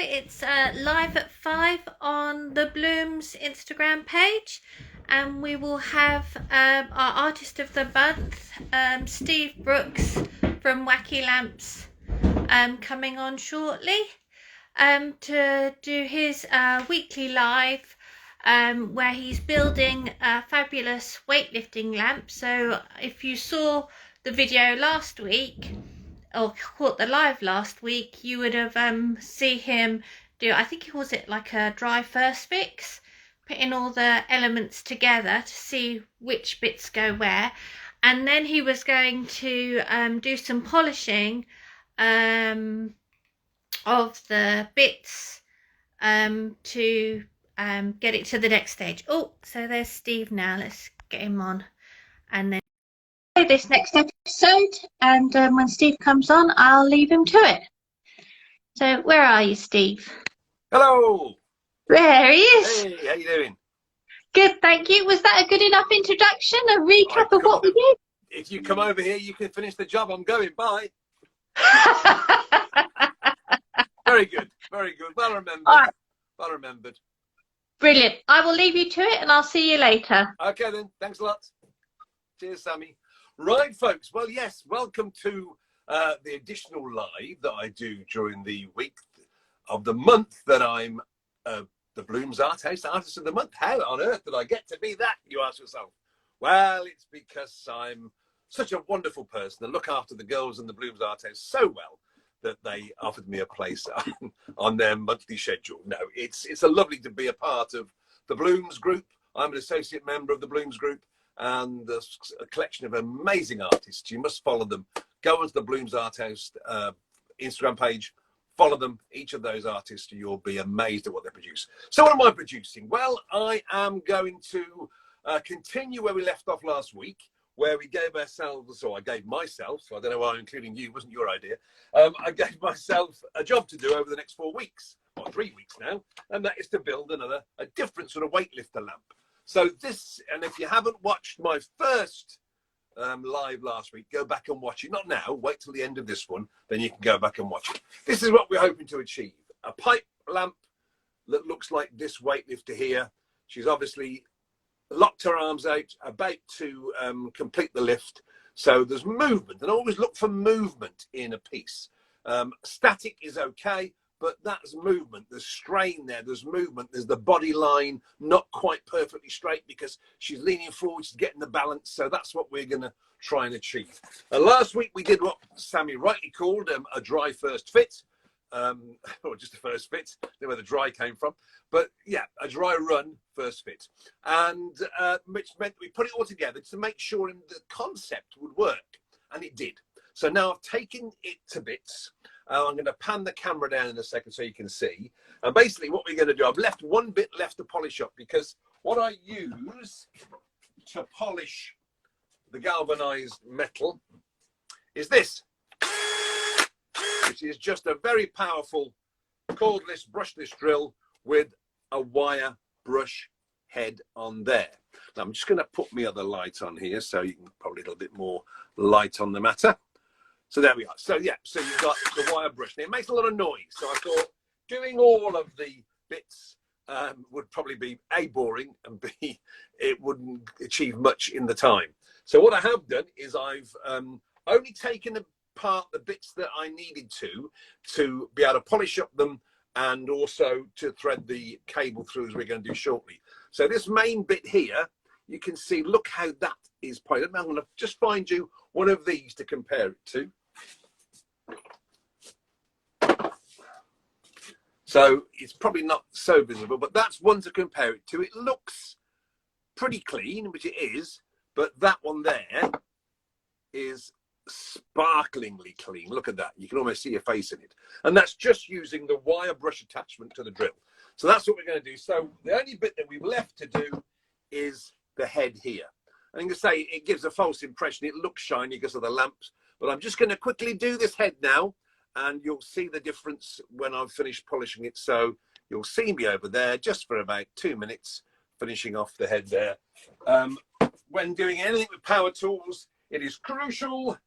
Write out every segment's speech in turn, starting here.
It's live at 5 on the Bloomz Instagram page, and we will have our artist of the month, Steve Brookes from Wacky Lamps, coming on shortly to do his weekly live, where he's building a fabulous weightlifting lamp. So if you saw the video last week, or caught the live last week, you would have see him do, I think it was like a dry first fix, putting all the elements together to see which bits go where, and then he was going to do some polishing of the bits to get it to the next stage. Oh, so there's Steve now. Let's get him on, and then this next episode, and when Steve comes on, I'll leave him to it. So where are you, Steve? Hello. There he is. Hey, how you doing? Good, thank you. Was that a good enough introduction? A recap of what we did? If you come over here, you can finish the job. I'm going. Bye. Very good. Very good. Well remembered. All right. Well remembered. Brilliant. I will leave you to it, and I'll see you later. Okay then. Thanks a lot. Cheers, Sammy. Right, folks. Well, yes. Welcome to the additional live that I do during the week of the month that I'm the Bloomz Art House Artist of the Month. How on earth did I get to be that, you ask yourself? Well, it's because I'm such a wonderful person and look after the girls in the Bloomz Art House so well that they offered me a place on their monthly schedule. No, it's a lovely to be a part of the Bloomz group. I'm an associate member of the Bloomz group, and there's a collection of amazing artists. You must follow them. Go onto the Bloomz Art House Instagram page, follow them, each of those artists. You'll be amazed at what they produce. So what am I producing? Well, I am going to continue where we left off last week, where we gave ourselves, or I gave myself, I don't know why I'm including you, it wasn't your idea. I gave myself a job to do over the next 4 weeks, or 3 weeks now, and that is to build a different sort of weightlifter lamp. So this, and if you haven't watched my first live last week, go back and watch it. Not now, wait till the end of this one, then you can go back and watch it. This is what we're hoping to achieve. A pipe lamp that looks like this weightlifter here. She's obviously locked her arms out, about to complete the lift. So there's movement, and always look for movement in a piece. Static is okay, but that's movement. There's strain there, there's movement, there's the body line not quite perfectly straight because she's leaning forward, she's getting the balance. So that's what we're going to try and achieve. Last week we did what Sammy rightly called a dry first fit, or just a first fit. I don't know where the dry came from, but yeah, a dry run first fit, and which meant we put it all together to make sure the concept would work, and it did. So now I've taken it to bits. I'm going to pan the camera down in a second so you can see. And basically what we're going to do, I've left one bit left to polish up, because what I use to polish the galvanized metal is this, which is just a very powerful cordless brushless drill with a wire brush head on there. Now I'm just going to put my other light on here so you can probably get a little bit more light on the matter. So there we are. So yeah, so you've got the wire brush. Now, it makes a lot of noise. So I thought doing all of the bits would probably be A, boring, and B, it wouldn't achieve much in the time. So what I have done is I've only taken apart the bits that I needed to be able to polish up them, and also to thread the cable through, as we're going to do shortly. So this main bit here, you can see, look how that is pointed. I'm going to just find you one of these to compare it to. So it's probably not so visible, but that's one to compare it to. It looks pretty clean, which it is, but that one there is sparklingly clean. Look at that. You can almost see your face in it. And that's just using the wire brush attachment to the drill. So that's what we're going to do. So the only bit that we've left to do is the head here. And you can say it gives a false impression. It looks shiny because of the lamps, but I'm just going to quickly do this head now, and you'll see the difference when I've finished polishing it. So you'll see me over there just for about 2 minutes, finishing off the head there. When doing anything with power tools, it is crucial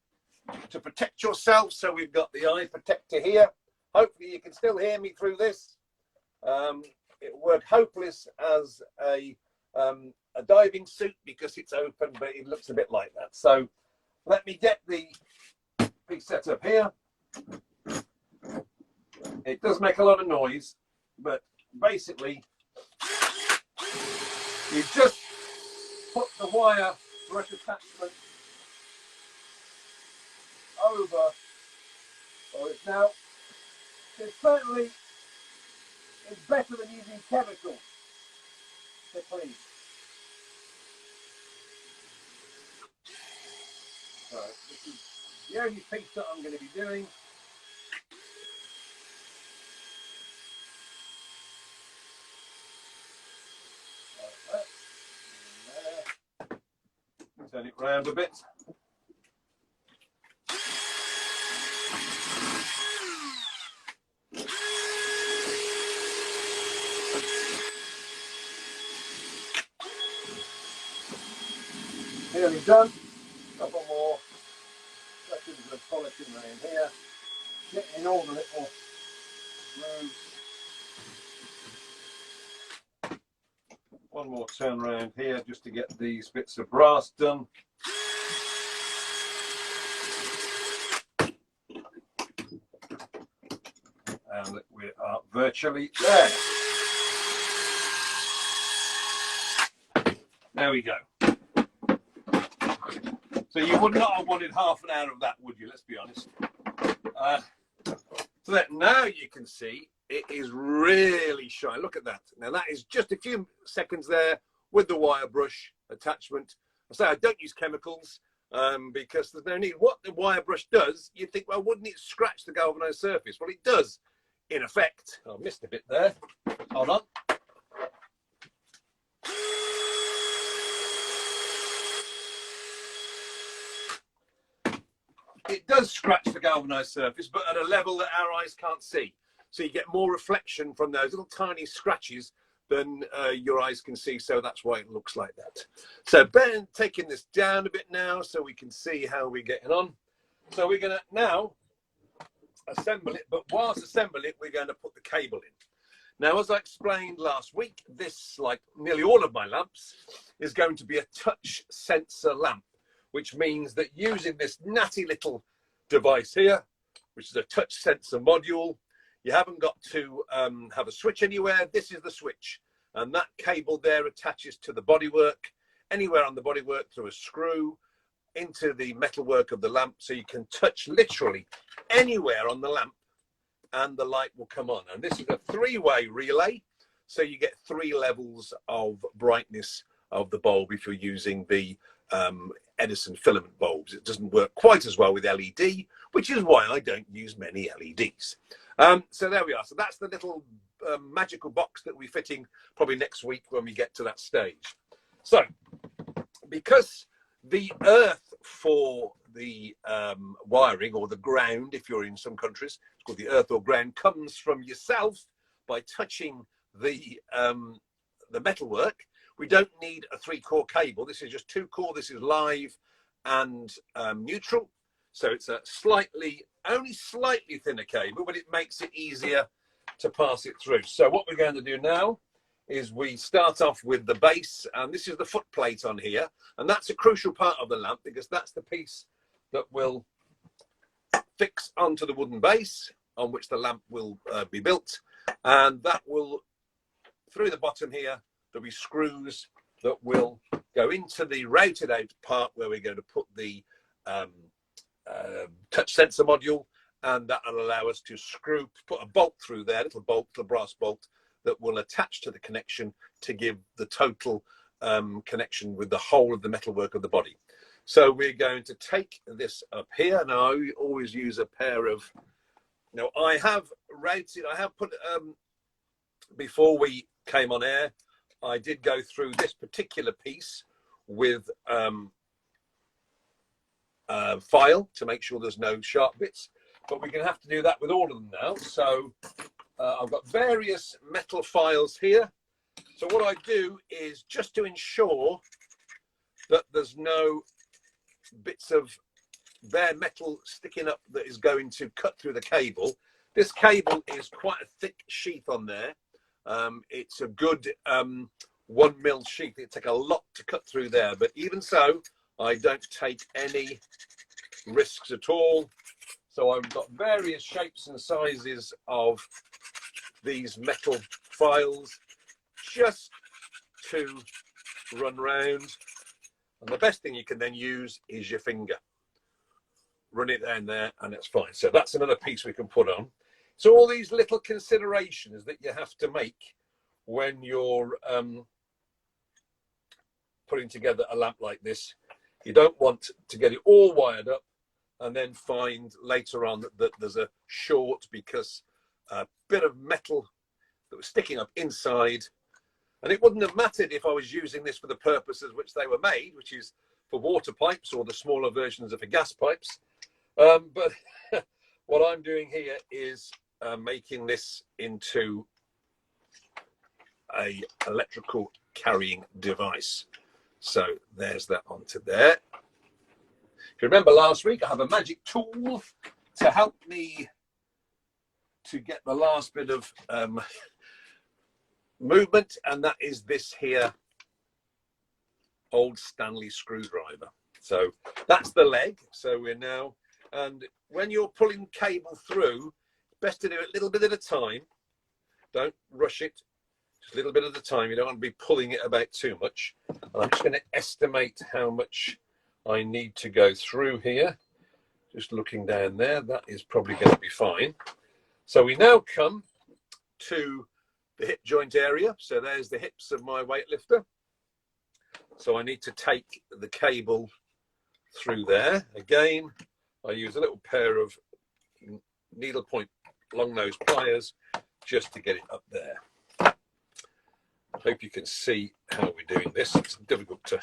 to protect yourself. So we've got the eye protector here, Hopefully you can still hear me through this. It worked hopeless as a diving suit because it's open, but it looks a bit like that. So let me get the piece set up here. It does make a lot of noise, but basically you just put the wire brush attachment over, or it's now, it certainly is better than using chemicals to clean. So this is the only piece that I'm going to be doing. Turn it round a bit. Nearly done. Couple more seconds of polishing around here. Getting in all the little grooves. One more turn around here just to get these bits of brass done. And we are virtually there. There we go. So you would not have wanted half an hour of that, would you? Let's be honest. So that now you can see it is really shiny. Look at that. Now that is just a few seconds there with the wire brush attachment. I say I don't use chemicals because there's no need. What the wire brush does, you think, well, wouldn't it scratch the galvanized surface? Well, it does, in effect. I missed a bit there. Hold on. It does scratch the galvanized surface, but at a level that our eyes can't see. So you get more reflection from those little tiny scratches than your eyes can see. So that's why it looks like that. So Ben, taking this down a bit now so we can see how we're getting on. So we're going to now assemble it, but whilst assembling it, we're going to put the cable in. Now, as I explained last week, this, like nearly all of my lamps, is going to be a touch sensor lamp, which means that using this natty little device here, which is a touch sensor module, you haven't got to have a switch anywhere. This is the switch, and that cable there attaches to the bodywork, anywhere on the bodywork through a screw into the metalwork of the lamp, so you can touch literally anywhere on the lamp and the light will come on. And this is a three-way relay, so you get 3 levels of brightness of the bulb if you're using the Edison filament bulbs. It doesn't work quite as well with LED, which is why I don't use many LEDs. So there we are. So that's the little magical box that we're fitting probably next week when we get to that stage. So because the earth for the wiring, or the ground if you're in some countries, it's called the earth or ground, comes from yourself by touching the metalwork. We don't need a 3-core cable. This is just 2-core. This is live and neutral. So it's a only slightly thinner cable, but it makes it easier to pass it through. So what we're going to do now is we start off with the base, and this is the foot plate on here. And that's a crucial part of the lamp because that's the piece that will fix onto the wooden base on which the lamp will be built. And that will, through the bottom here, there'll be screws that will go into the routed out part where we're going to put the touch sensor module, and that will allow us to put a bolt through there, little brass bolt that will attach to the connection to give the total connection with the whole of the metalwork of the body. So we're going to take this up here. Now I always use a pair of, I have put, before we came on air, I did go through this particular piece with file to make sure there's no sharp bits, but we're going to have to do that with all of them now. So I've got various metal files here. So what I do is, just to ensure that there's no bits of bare metal sticking up that is going to cut through the cable, This cable is quite a thick sheath on there. It's a good 1mm sheath. It'd take a lot to cut through there, but even so, I don't take any risks at all. So I've got various shapes and sizes of these metal files just to run round. And the best thing you can then use is your finger. Run it down there and it's fine. So that's another piece we can put on. So all these little considerations that you have to make when you're putting together a lamp like this. You don't want to get it all wired up and then find later on that there's a short because a bit of metal that was sticking up inside. And it wouldn't have mattered if I was using this for the purposes which they were made, which is for water pipes or the smaller versions of the gas pipes. But what I'm doing here is making this into a electrical carrying device. So there's that onto there. If you remember last week, I have a magic tool to help me to get the last bit of movement, and that is this here old Stanley screwdriver. So that's the leg. So we're now, and when you're pulling cable through, best to do it a little bit at a time. Don't rush it. Just a little bit at a time. You don't want to be pulling it about too much. And I'm just going to estimate how much I need to go through here. Just looking down there, that is probably going to be fine. So we now come to the hip joint area. So there's the hips of my weightlifter. So I need to take the cable through there. Again, I use a little pair of needle point long nose pliers just to get it up there. I hope you can see how we're doing this. It's difficult to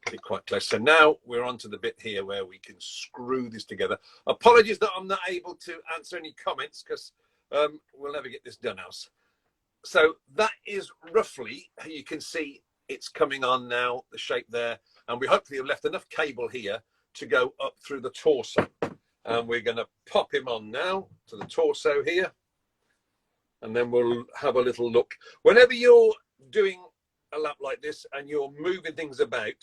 get it quite close. So now we're on to the bit here where we can screw this together. Apologies that I'm not able to answer any comments because we'll never get this done else. So that is roughly, you can see it's coming on now, the shape there. And we hopefully have left enough cable here to go up through the torso. And we're going to pop him on now to the torso here. And then we'll have a little look. Whenever you're doing a lamp like this and you're moving things about,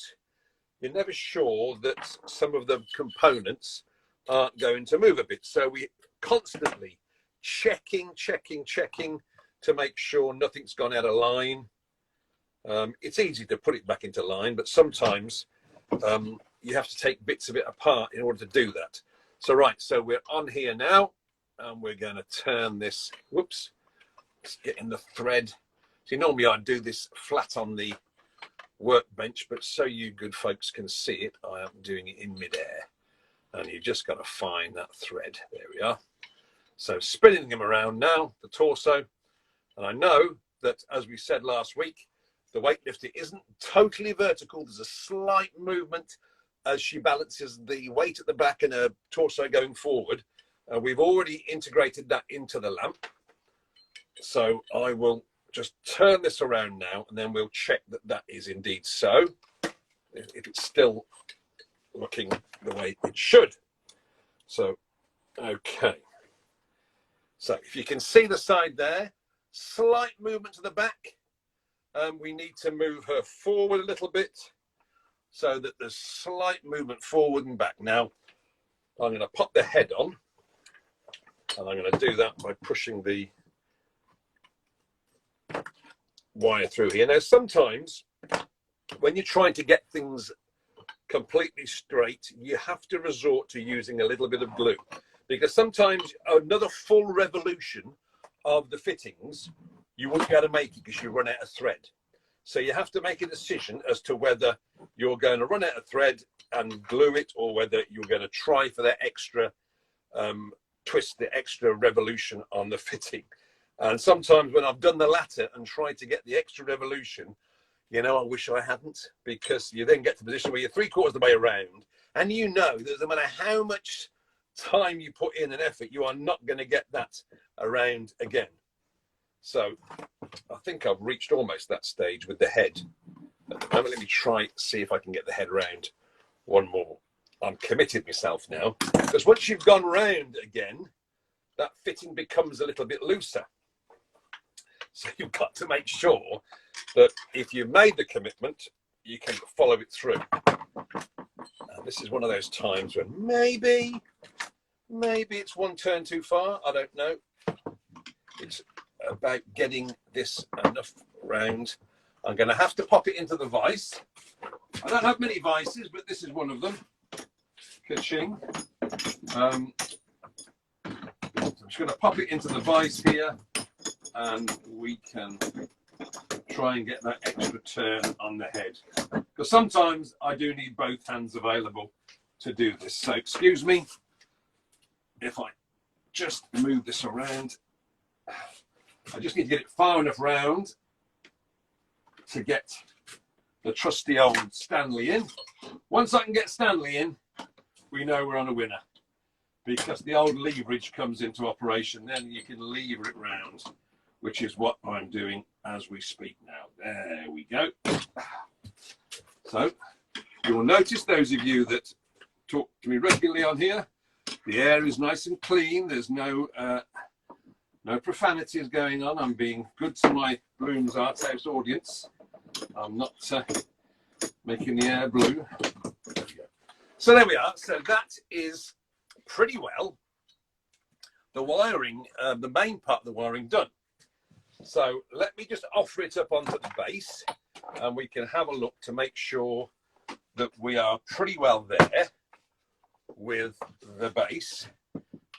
you're never sure that some of the components aren't going to move a bit. So we constantly checking to make sure nothing's gone out of line. It's easy to put it back into line, but sometimes you have to take bits of it apart in order to do that. So right, so we're on here now, and we're going to turn this, whoops, let's get in the thread. See, normally I'd do this flat on the workbench, but so you good folks can see it, I am doing it in midair. And you just got to find that thread. There we are. So spinning him around now, the torso. And I know that, as we said last week, the weightlifter isn't totally vertical. There's a slight movement as she balances the weight at the back and her torso going forward. We've already integrated that into the lamp. So I will just turn this around now, and then we'll check that that is indeed so, if it's still looking the way it should. So, okay. So if you can see the side there, slight movement to the back. We need to move her forward a little bit so that there's slight movement forward and back. Now, I'm going to pop the head on, and I'm going to do that by pushing the wire through here. Now, sometimes when you're trying to get things completely straight, you have to resort to using a little bit of glue, because sometimes another full revolution of the fittings, you won't be able to make it because you run out of thread. So you have to make a decision as to whether you're going to run out of thread and glue it, or whether you're going to try for that extra twist, the extra revolution on the fitting. And sometimes when I've done the latter and tried to get the extra revolution, you know, I wish I hadn't, because you then get to the position where you're 3/4 of the way around, and you know that no matter how much time you put in and effort, you are not going to get that around again. So I think I've reached almost that stage with the head. At the moment, let me try, see if I can get the head round one more. I'm committed myself now, because once you've gone round again, that fitting becomes a little bit looser. So you've got to make sure that if you've made the commitment, you can follow it through. And this is one of those times when maybe it's one turn too far. I don't know. It's about getting this enough round. I'm going to have to pop it into the vise. I don't have many vices, but this is one of them. Ka-ching. I'm just going to pop it into the vise here, and we can try and get that extra turn on the head. Because sometimes I do need both hands available to do this. So excuse me if I just move this around. I just need to get it far enough round to get the trusty old Stanley in. Once I can get Stanley in, we know we're on a winner, because the old leverage comes into operation. Then you can lever it round, which is what I'm doing as we speak now. There we go. So you will notice, those of you that talk to me regularly on here, the air is nice and clean. There's no profanities going on. I'm being good to my Bloomz Art House audience. I'm not making the air blue. So there we are. So that is pretty well the wiring, the main part of the wiring done. So let me just offer it up onto the base, and we can have a look to make sure that we are pretty well there with the base.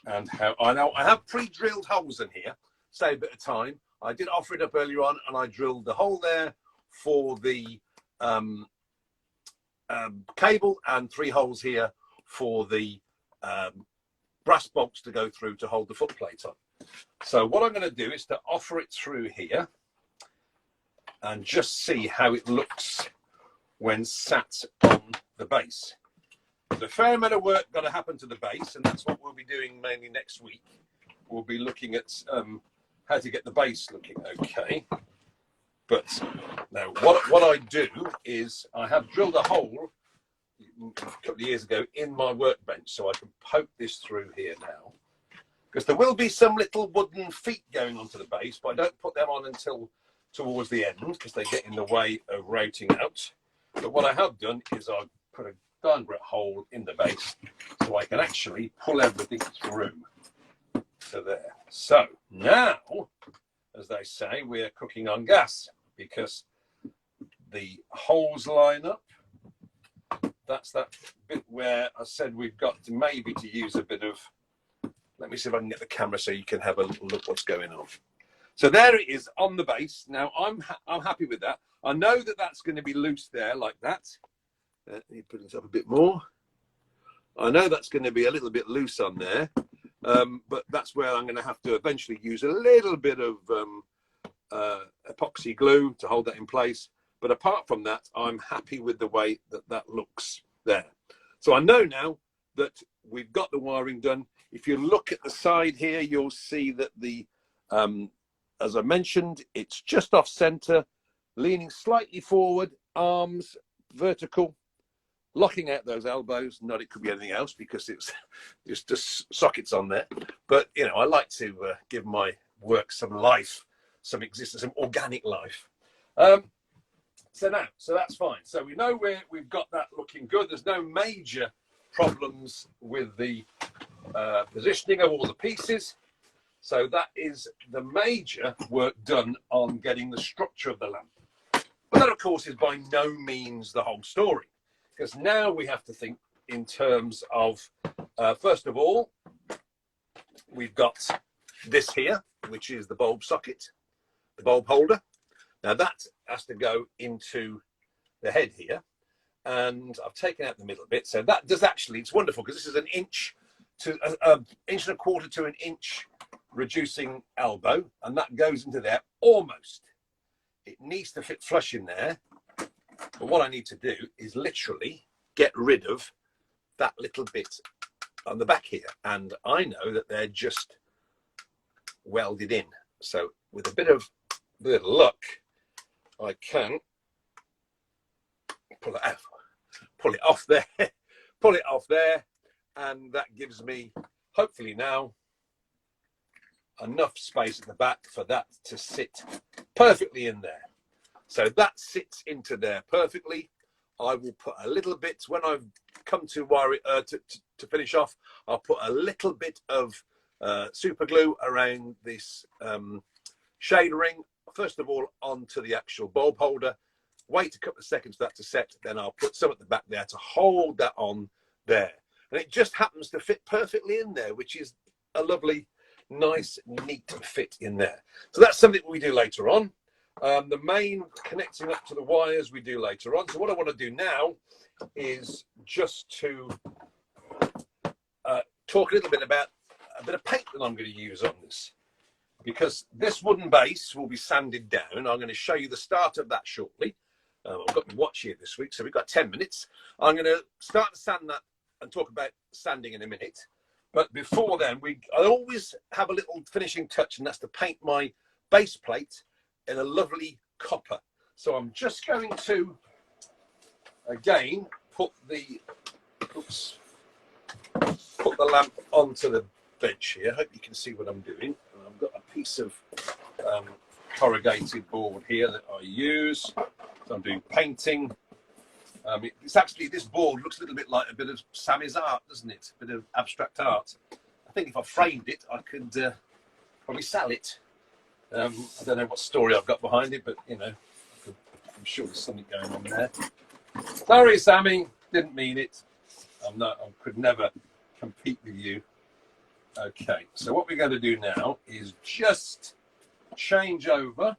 And how I know I have pre-drilled holes in here, save a bit of time. I did offer it up earlier on, and I drilled the hole there for the cable, and 3 holes here for the brass bolts to go through to hold the foot plate on. So what I'm going to do is to offer it through here and just see how it looks when sat on the base. There's a fair amount of work got to happen to the base, and that's what we'll be doing mainly next week. We'll be looking at how to get the base looking okay. But now what I do is I have drilled a hole a couple of years ago in my workbench, so I can poke this through here now. Because there will be some little wooden feet going onto the base, but I don't put them on until towards the end, because they get in the way of routing out. But what I have done is I've put a darn great hole in the base, so I can actually pull everything through to there. So now, as they say, we're cooking on gas, because the holes line up. That's that bit where I said we've got to maybe to use a bit of, let me see if I can get the camera so you can have a little look what's going on. So there it is on the base. Now I'm happy with that. I know that that's going to be loose there like that. Let me put it up a bit more. I know that's going to be a little bit loose on there, but that's where I'm going to have to eventually use a little bit of epoxy glue to hold that in place. But apart from that, I'm happy with the way that that looks there. So I know now that we've got the wiring done. If you look at the side here, you'll see that the, as I mentioned, it's just off center, leaning slightly forward, arms vertical, locking out those elbows. Not it could be anything else, because it's just sockets on there. But, you know, I like to give my work some life, some existence, some organic life. So that's fine. So we know we've got that looking good. There's no major problems with the positioning of all the pieces. So that is the major work done on getting the structure of the lamp. But that, of course, is by no means the whole story, because now we have to think in terms of, first of all, we've got this here, which is the bulb socket, the bulb holder. Now that has to go into the head here, and I've taken out the middle bit. So that does actually, it's wonderful, because this is an inch to an inch and a quarter to an inch reducing elbow, and that goes into there almost. It needs to fit flush in there, but what I need to do is literally get rid of that little bit on the back here, and I know that they're just welded in. So with a bit of luck, I can pull it out, pull it off there, pull it off there, and that gives me, hopefully now, enough space at the back for that to sit perfectly in there. So that sits into there perfectly. I will put a little bit, when I've come to wire it, to finish off, I'll put a little bit of super glue around this shade ring, first of all onto the actual bulb holder, wait a couple of seconds for that to set, then I'll put some at the back there to hold that on there. And it just happens to fit perfectly in there, which is a lovely, nice, neat fit in there. So that's something we do later on. The main connecting up to the wires we do later on. So what I want to do now is just to talk a little bit about a bit of paint that I'm going to use on this, because this wooden base will be sanded down. I'm going to show you the start of that shortly. I've got my watch here this week, so we've got 10 minutes. I'm going to start to sand that and talk about sanding in a minute. But before then, I always have a little finishing touch, and that's to paint my base plate in a lovely copper. So I'm just going to, again, put the lamp onto the bench here. I hope you can see what I'm doing. I've got a piece of corrugated board here that I use. So I'm doing painting. It's actually, this board looks a little bit like a bit of Sammy's art, doesn't it? A bit of abstract art. I think if I framed it, I could probably sell it. I don't know what story I've got behind it, but you know, I'm sure there's something going on there. Sorry, Sammy, didn't mean it. I could never compete with you. Okay, so what we're going to do now is just change over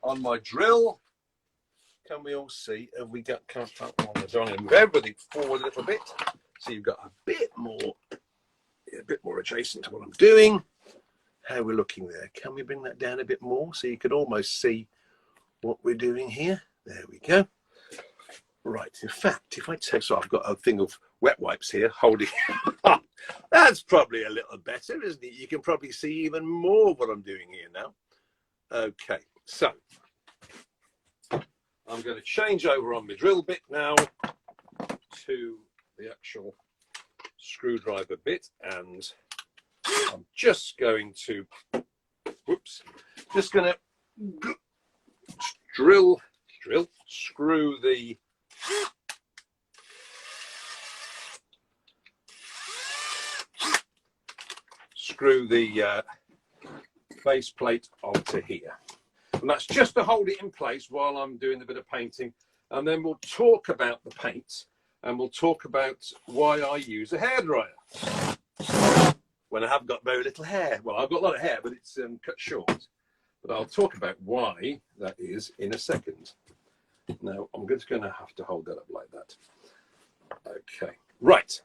on my drill. Can we all see? Have we got? I'm going to move everything forward a little bit, so you've got a bit more adjacent to what I'm doing. How we're looking there. Can we bring that down a bit more so you can almost see what we're doing here? There we go. Right. In fact, if I take, so I've got a thing of wet wipes here holding. That's probably a little better, isn't it? You can probably see even more of what I'm doing here now. Okay, so I'm going to change over on my drill bit now to the actual screwdriver bit, and I'm just going to, just going to screw the base plate onto here. And that's just to hold it in place while I'm doing a bit of painting. And then we'll talk about the paint, and we'll talk about why I use a hairdryer when I have got very little hair. Well, I've got a lot of hair, but it's cut short. But I'll talk about why that is in a second. Now, I'm just going to have to hold that up like that. Okay, right.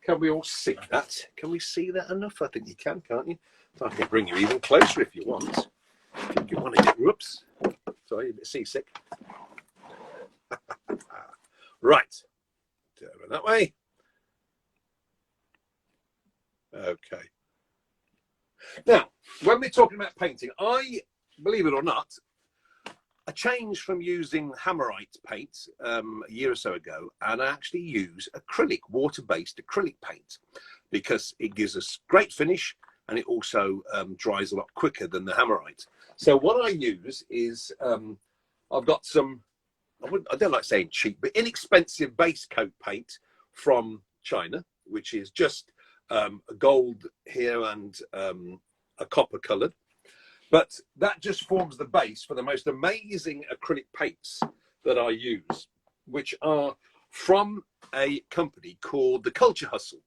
Can we all see that? Can we see that enough? I think you can, can't you? So I can bring you even closer if you want. If you want to get, whoops. Sorry, a bit seasick. Right. Over that way. Okay. Now, when we're talking about painting, I, believe it or not, I changed from using Hammerite paint a year or so ago, and I actually use acrylic, water-based acrylic paint, because it gives us great finish, and it also dries a lot quicker than the Hammerite. So what I use is, I've got some, I don't like saying cheap, but inexpensive base coat paint from China, which is just a gold here and a copper coloured. But that just forms the base for the most amazing acrylic paints that I use, which are from a company called The Culture Hustle,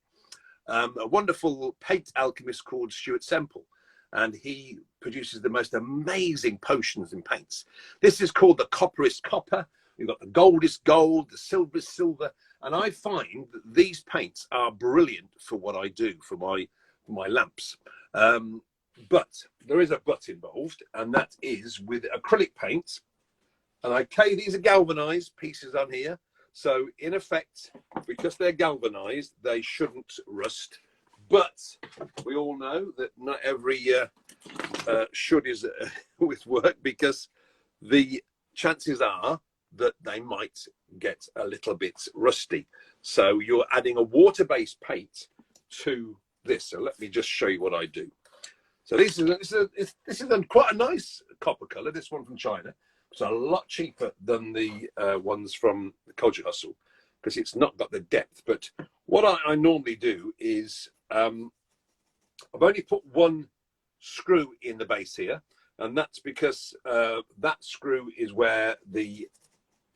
a wonderful paint alchemist called Stuart Semple. And he produces the most amazing potions and paints. This is called the copperest copper. We've got the goldest gold, the silverest silver. And I find that these paints are brilliant for what I do for my lamps. But there is a but involved, and that is with acrylic paints. And okay, these are galvanized pieces on here. So in effect, because they're galvanized, they shouldn't rust. But we all know that not every should is with work, because the chances are that they might get a little bit rusty. So you're adding a water-based paint to this. So let me just show you what I do. So this is quite a nice copper colour. This one from China. It's a lot cheaper than the ones from the Culture Hustle because it's not got the depth. But what I normally do is I've only put one screw in the base here, and that's because that screw is where the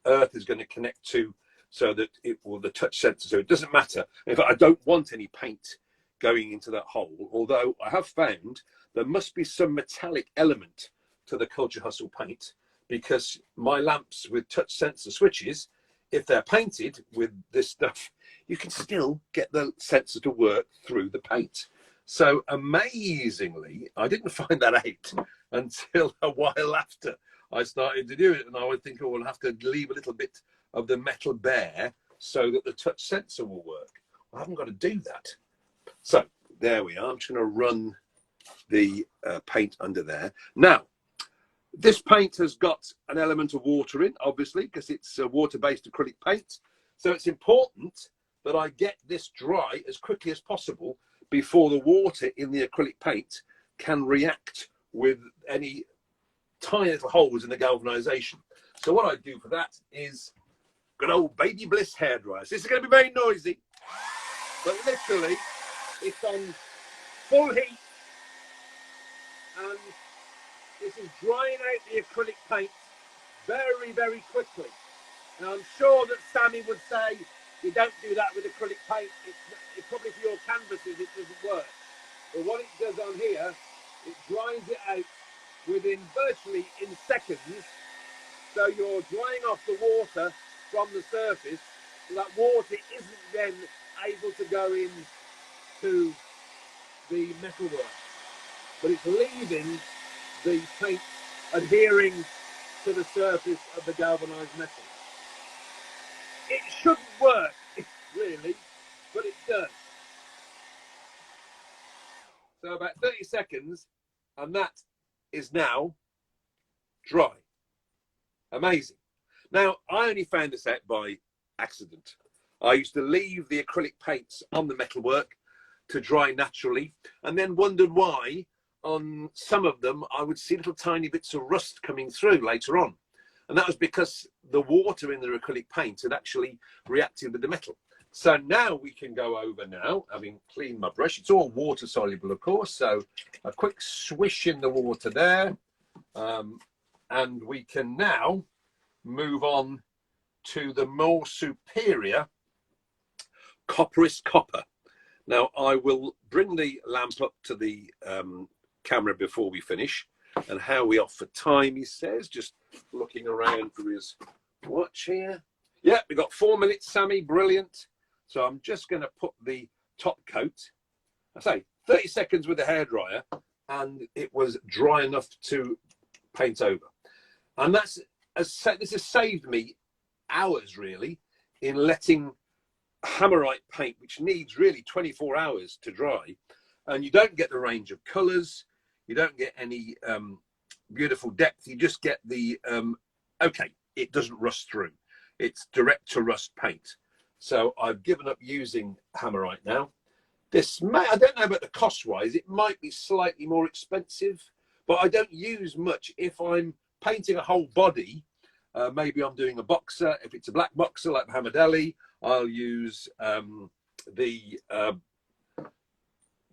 earth is going to connect to, so that it will the touch sensor. So it doesn't matter. In fact, I don't want any paint going into that hole. Although I have found there must be some metallic element to the Culture Hustle paint, because my lamps with touch sensor switches, if they're painted with this stuff, you can still get the sensor to work through the paint. So amazingly, I didn't find that out until a while after I started to do it. And I would think, oh, we'll have to leave a little bit of the metal bare so that the touch sensor will work. I haven't got to do that. So there we are. I'm just going to run the paint under there. Now, this paint has got an element of water in, obviously, because it's a water-based acrylic paint. So it's important that I get this dry as quickly as possible before the water in the acrylic paint can react with any tiny little holes in the galvanization. So what I do for that is good old Baby Bliss hairdryer. This is going to be very noisy, but literally it's on full heat, and this is drying out the acrylic paint very, very quickly. Now I'm sure that Sammy would say you don't do that with acrylic paint. It's probably for your canvases it doesn't work. But what it does on here, it dries it out within virtually in seconds. So you're drying off the water from the surface, so that water isn't then able to go into the metalwork, but it's leaving the paint adhering to the surface of the galvanized metal. It shouldn't work, really, but it does. So about 30 seconds, and that is now dry. Amazing. Now, I only found this out by accident. I used to leave the acrylic paints on the metalwork to dry naturally, and then wondered why on some of them I would see little tiny bits of rust coming through later on. And that was because the water in the acrylic paint had actually reacted with the metal. So now we can go over now, having cleaned my brush. It's all water soluble, of course. So a quick swish in the water there. And we can now move on to the more superior copperis copper. Now I will bring the lamp up to the camera before we finish. And how are we off for time, he says, just looking around for his watch here. Yeah, we've got 4 minutes, Sammy, brilliant. So I'm just going to put the top coat, I say 30 seconds with the hairdryer, and it was dry enough to paint over. And this has saved me hours, really, in letting hammerite paint, which needs really 24 hours to dry. And you don't get the range of colours. You don't get any beautiful depth. You just get the, okay, it doesn't rust through. It's direct to rust paint. So I've given up using hammerite now. This may, I don't know about the cost wise, it might be slightly more expensive, but I don't use much. If I'm painting a whole body, maybe I'm doing a boxer. If it's a black boxer like Muhammad Ali, I'll use the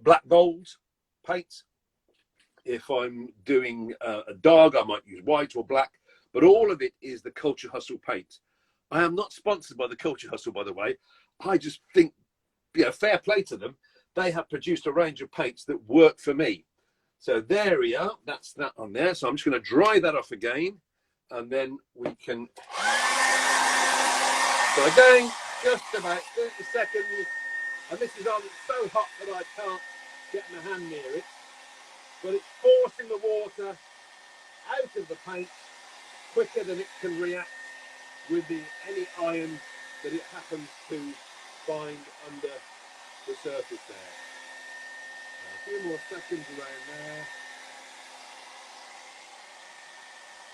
black gold paint. If I'm doing a dog, I might use white or black, but all of it is the Culture Hustle paint. I am not sponsored by the Culture Hustle, by the way. I just think, you know, fair play to them. They have produced a range of paints that work for me. So there we are. That's that on there. So I'm just going to dry that off again, and then we can. So again, just about 30 seconds, and this is on so hot that I can't get my hand near it. But it's forcing the water out of the paint quicker than it can react with any iron that it happens to find under the surface there. A few more seconds around there.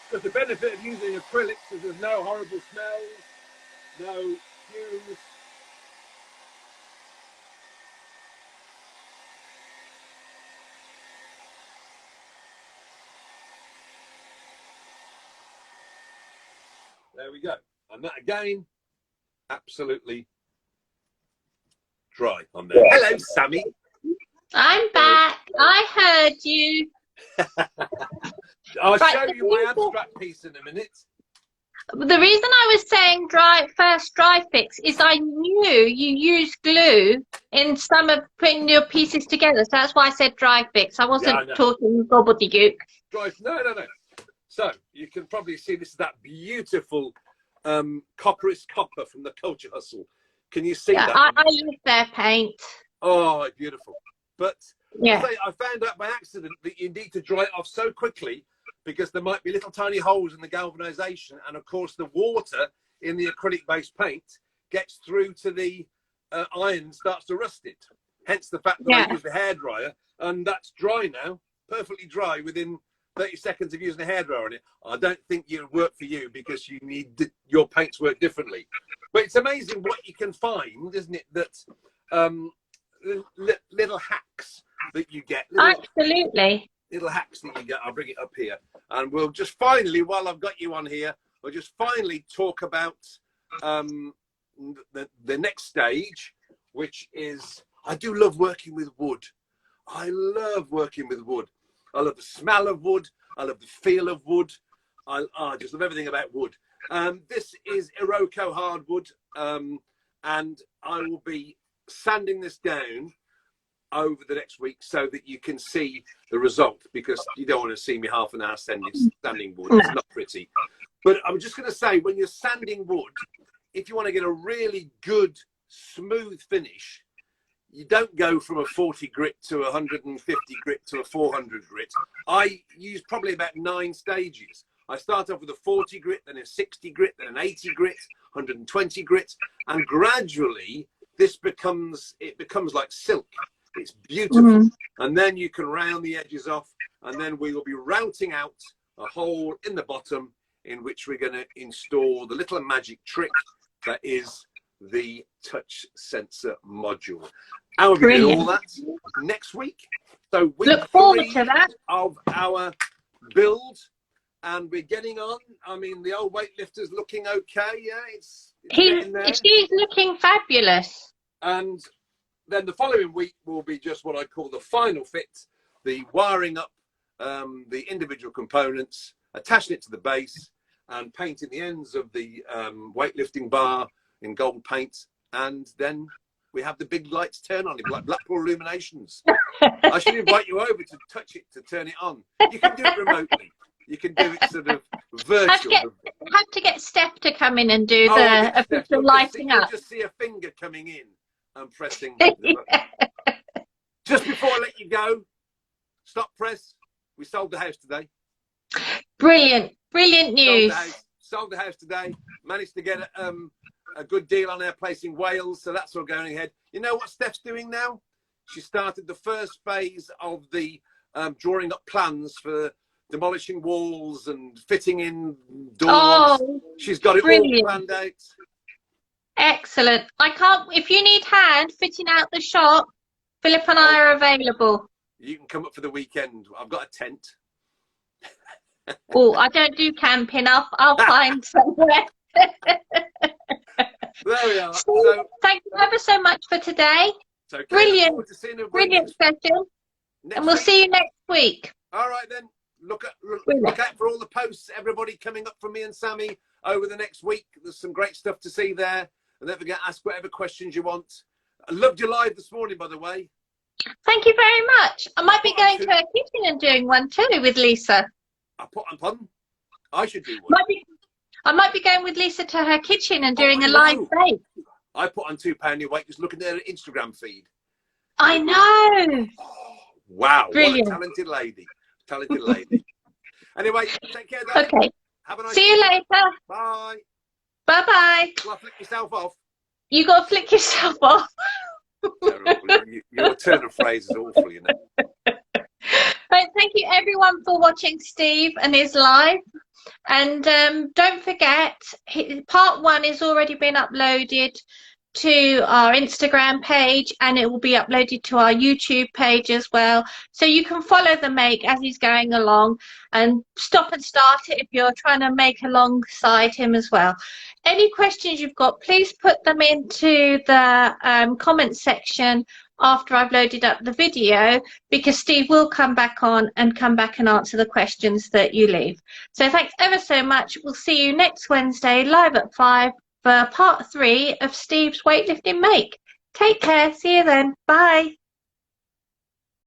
Because the benefit of using acrylics is there's no horrible smells, no fumes. There we go. And that again, absolutely dry on there. Hello, Sammy. I'm back. I heard you. I'll show you my abstract piece in a minute. The reason I was saying dry fix is I knew you use glue in some of putting your pieces together. So that's why I said dry fix. I wasn't talking gobbledygook. No. So you can probably see this is that beautiful copperish copper from the Culture Hustle. Can you see that? I use their paint. Oh, beautiful. But yeah, I found out by accident that you need to dry it off so quickly because there might be little tiny holes in the galvanization, and of course the water in the acrylic based paint gets through to the iron and starts to rust it. Hence the fact that I use the hairdryer, and that's dry now, perfectly dry within 30 seconds of using a hairdryer on it. I don't think it would work for you because you need your paints work differently. But it's amazing what you can find, isn't it? That little hacks that you get. Absolutely. Little hacks that you get. I'll bring it up here, and we'll just finally, while I've got you on here, we'll just finally talk about the next stage, which is I do love working with wood. I love working with wood. I love the smell of wood. I love the feel of wood. I just love everything about wood. This is Iroko hardwood, and I will be sanding this down over the next week so that you can see the result, because you don't want to see me half an hour sanding wood. It's not pretty. But I'm just going to say, when you're sanding wood, if you want to get a really good, smooth finish, you don't go from a 40 grit to a 150 grit to a 400 grit. I use probably about 9 stages. I start off with a 40 grit, then a 60 grit, then an 80 grit, 120 grit, and gradually this becomes like silk. It's beautiful. And then you can round the edges off, and then we will be routing out a hole in the bottom in which we're going to install the little magic trick that is the touch sensor module. And we'll be doing all that next week. So week look forward 3 to that of our build, and we're getting on. I mean, the old weightlifter's looking okay. Yeah, it's getting there. She's looking fabulous. And then the following week will be just what I call the final fit, the wiring up the individual components, attaching it to the base, and painting the ends of the weightlifting bar in gold paint. And then we have the big lights turn on, like Blackpool Illuminations. I should invite you over to touch it, to turn it on. You can do it remotely. You can do it sort of virtual. Have to get Steph to come in and do the official lighting up. You'll just see a finger coming in and pressing. Just before I let you go, stop press. We sold the house today. Brilliant news. Sold the house today. Managed to get a good deal on our place in Wales, so that's all going ahead. You know what Steph's doing now? She started the first phase of the drawing up plans for demolishing walls and fitting in doors. Oh, she's got it all planned out. Excellent. If you need hand fitting out the shop, Philip and I are available. You can come up for the weekend. I've got a tent. Oh, I don't do camping. I'll find somewhere. There we are. So, thank you ever so much for today. Okay. Brilliant session. And we'll see you next week. All right then. Look out for all the posts, everybody coming up from me and Sammy over the next week. There's some great stuff to see there. And don't forget, ask whatever questions you want. I loved your live this morning, by the way. Thank you very much. I might be going to her kitchen and doing one too with Lisa. Pardon? I should do one. I might be going with Lisa to her kitchen and doing a live bake. I put on 2 pound your weight just looking at her Instagram feed. I know. Oh, wow. Brilliant. What a talented lady. Talented lady. Anyway, take care, darling. Okay. Have a nice See you later. Bye. Bye-bye. Got to flick yourself off. You got to flick yourself off. Your turn of phrase is awful, you know. Right, thank you everyone for watching Steve and his live. And don't forget, part 1 has already been uploaded to our Instagram page, and it will be uploaded to our YouTube page as well. So you can follow the make as he's going along and stop and start it if you're trying to make alongside him as well. Any questions you've got, please put them into the comment section after I've loaded up the video, because Steve will come back on and answer the questions that you leave. So thanks ever so much. We'll see you next Wednesday live at 5 for part 3 of Steve's weightlifting make. Take care. See you then. Bye.